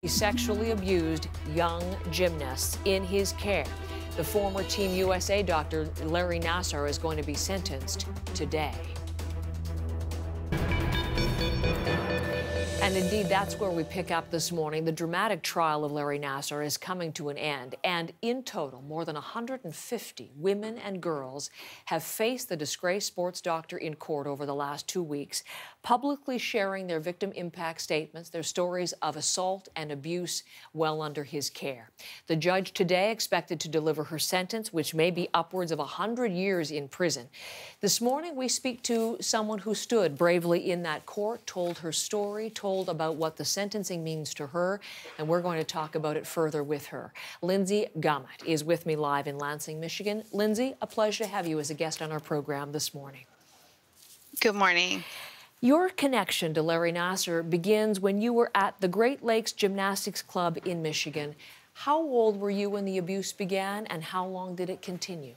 He sexually abused young gymnasts in his care. The former Team USA doctor Larry Nassar is going to be sentenced today. And indeed, that's where we pick up this morning. The dramatic trial of Larry Nassar is coming to an end. And in total, more than 150 women and girls have faced the disgraced sports doctor in court over the last 2 weeks, publicly sharing their victim impact statements, their stories of assault and abuse well under his care. The judge today expected to deliver her sentence, which may be upwards of 100 years in prison. This morning, we speak to someone who stood bravely in that court, told her story, told about what the sentencing means to her, and we're going to talk about it further with her. Lyndsy Gamet is with me live in Lansing, Michigan. Lyndsy, a pleasure to have you as a guest on our program this morning. Good morning. Your connection to Larry Nassar begins when you were at the Great Lakes Gymnastics Club in Michigan. How old were you when the abuse began, and how long did it continue?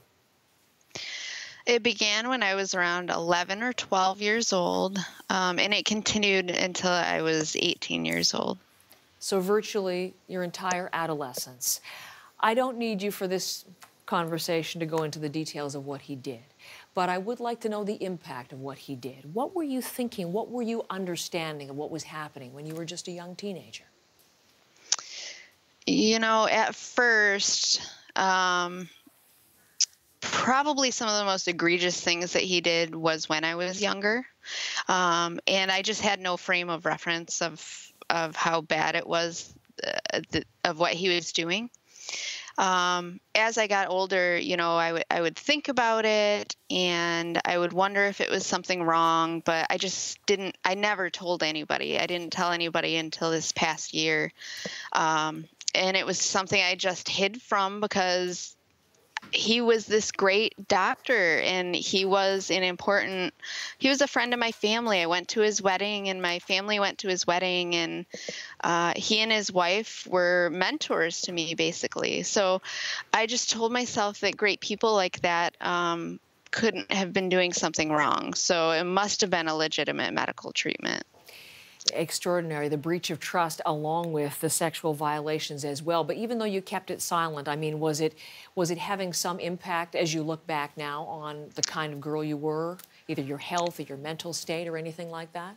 It began when I was around 11 or 12 years old, and it continued until I was 18 years old. So virtually your entire adolescence. I don't need you for this conversation to go into the details of what he did, but I would like to know the impact of what he did. What were you thinking? What were you understanding of what was happening when you were just a young teenager? You know, at first, probably some of the most egregious things that he did was when I was younger. And I just had no frame of reference of how bad it was, of what he was doing. As I got older, you know, I would think about it, and I would wonder if it was something wrong, but I never told anybody. I didn't tell anybody until this past year. And it was something I just hid from because he was this great doctor, and he was a friend of my family. I went to his wedding, and my family went to his wedding, and he and his wife were mentors to me, basically. So I just told myself that great people like that couldn't have been doing something wrong. So it must have been a legitimate medical treatment. Extraordinary, the breach of trust along with the sexual violations as well. But even though you kept it silent, I mean, was it having some impact as you look back now on the kind of girl you were, either your health or your mental state or anything like that?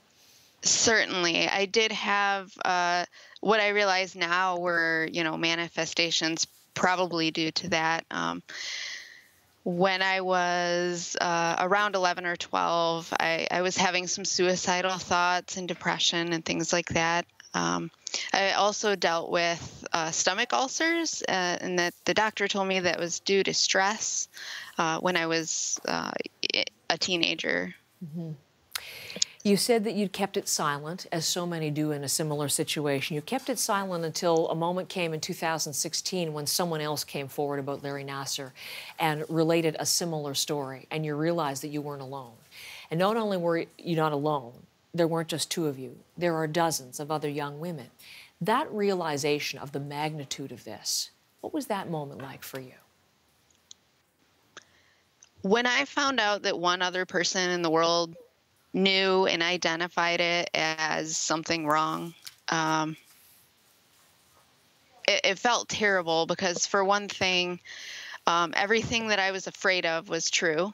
Certainly. I did have what I realize now were, you know, manifestations probably due to that. When I was around 11 or 12, I was having some suicidal thoughts and depression and things like that. I also dealt with stomach ulcers, and that the doctor told me that was due to stress when I was a teenager. Mm-hmm. You said that you'd kept it silent, as so many do in a similar situation. You kept it silent until a moment came in 2016 when someone else came forward about Larry Nassar and related a similar story, and you realized that you weren't alone. And not only were you not alone, there weren't just two of you. There are dozens of other young women. That realization of the magnitude of this, what was that moment like for you? When I found out that one other person in the world knew and identified it as something wrong, it felt terrible because, for one thing, everything that I was afraid of was true.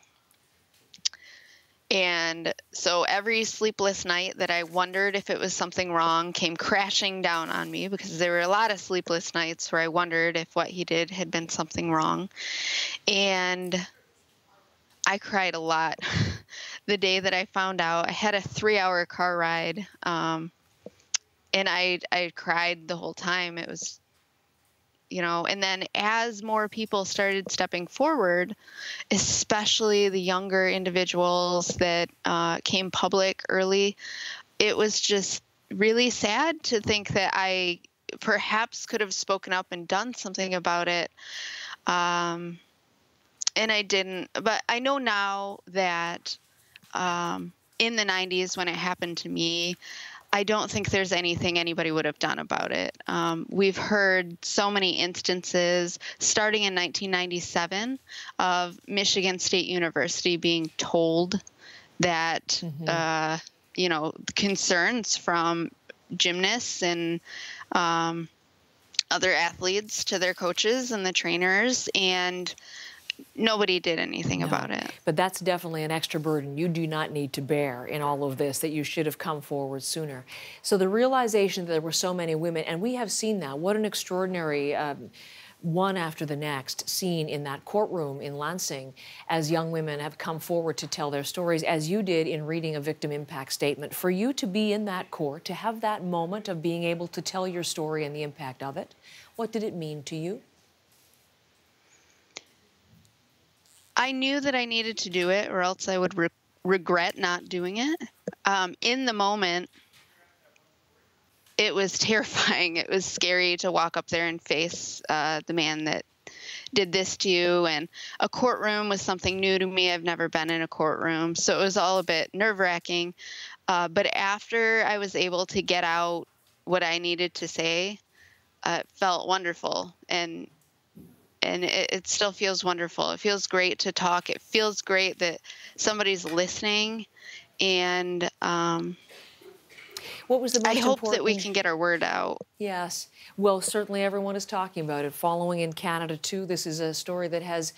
And so every sleepless night that I wondered if it was something wrong came crashing down on me, because there were a lot of sleepless nights where I wondered if what he did had been something wrong. And I cried a lot the day that I found out. I had a 3-hour car ride, and I cried the whole time. It was, you know, and then as more people started stepping forward, especially the younger individuals that came public early, it was just really sad to think that I perhaps could have spoken up and done something about it. And I didn't, but I know now that in the 90s when it happened to me, I don't think there's anything anybody would have done about it. We've heard so many instances, starting in 1997, of Michigan State University being told that, you know, concerns from gymnasts and other athletes to their coaches and the trainers, and nobody did anything about it. But that's definitely an extra burden you do not need to bear in all of this, that you should have come forward sooner. So the realization that there were so many women, and we have seen that, what an extraordinary one after the next scene in that courtroom in Lansing as young women have come forward to tell their stories, as you did in reading a victim impact statement. For you to be in that court, to have that moment of being able to tell your story and the impact of it, what did it mean to you? I knew that I needed to do it, or else I would regret not doing it. In the moment, it was terrifying. It was scary to walk up there and face the man that did this to you. And a courtroom was something new to me. I've never been in a courtroom, so it was all a bit nerve-wracking. But after I was able to get out what I needed to say, it felt wonderful. And it still feels wonderful. It feels great to talk. It feels great that somebody's listening. And what was the most I hope important? that we can get our word out. Yes. Well, certainly everyone is talking about it. Following in Canada, too, this is a story that has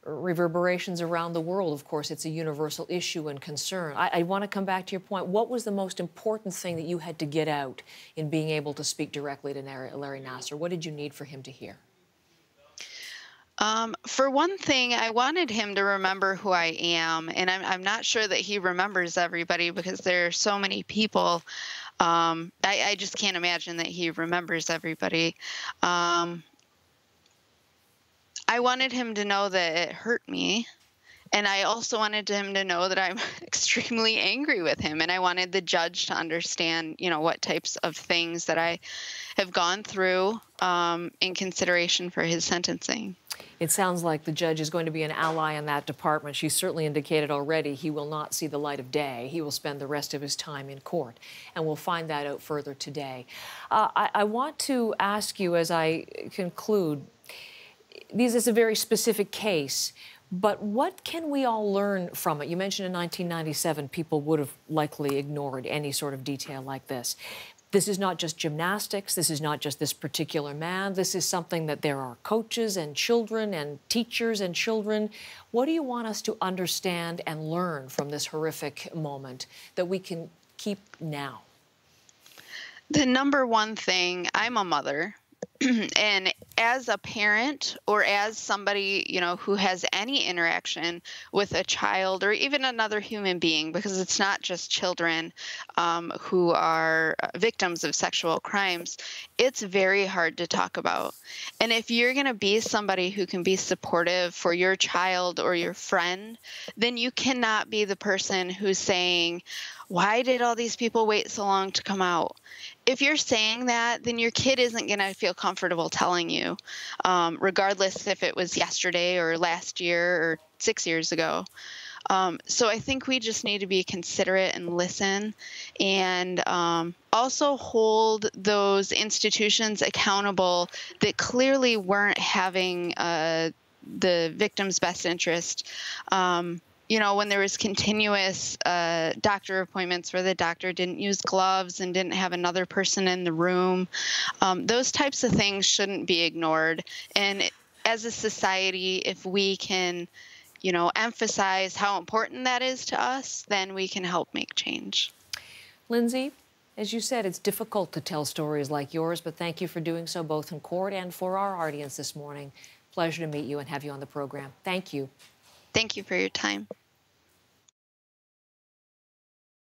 reverberations around the world. Of course, it's a universal issue and concern. I want to come back to your point. What was the most important thing that you had to get out in being able to speak directly to Larry Nassar? What did you need for him to hear? For one thing, I wanted him to remember who I am, and I'm not sure that he remembers everybody because there are so many people. I just can't imagine that he remembers everybody. I wanted him to know that it hurt me, and I also wanted him to know that I'm extremely angry with him, and I wanted the judge to understand, what types of things that I have gone through in consideration for his sentencing. It sounds like the judge is going to be an ally in that department. She's certainly indicated already he will not see the light of day. He will spend the rest of his time in court, and we'll find that out further today. I want to ask you, as I conclude, this is a very specific case, but what can we all learn from it? You mentioned in 1997 people would have likely ignored any sort of detail like this. This is not just gymnastics. This is not just this particular man. This is something that there are coaches and children and teachers and children. What do you want us to understand and learn from this horrific moment that we can keep now? The number one thing, I'm a mother. And as a parent or as somebody, who has any interaction with a child or even another human being, because it's not just children who are victims of sexual crimes, it's very hard to talk about. And if you're going to be somebody who can be supportive for your child or your friend, then you cannot be the person who's saying, why did all these people wait so long to come out? If you're saying that, then your kid isn't going to feel comfortable telling you, regardless if it was yesterday or last year or 6 years ago. So I think we just need to be considerate and listen, and also hold those institutions accountable that clearly weren't having the victim's best interest. When there was continuous doctor appointments where the doctor didn't use gloves and didn't have another person in the room, those types of things shouldn't be ignored. And as a society, if we can, emphasize how important that is to us, then we can help make change. Lyndsy, as you said, it's difficult to tell stories like yours, but thank you for doing so both in court and for our audience this morning. Pleasure to meet you and have you on the program. Thank you. Thank you for your time.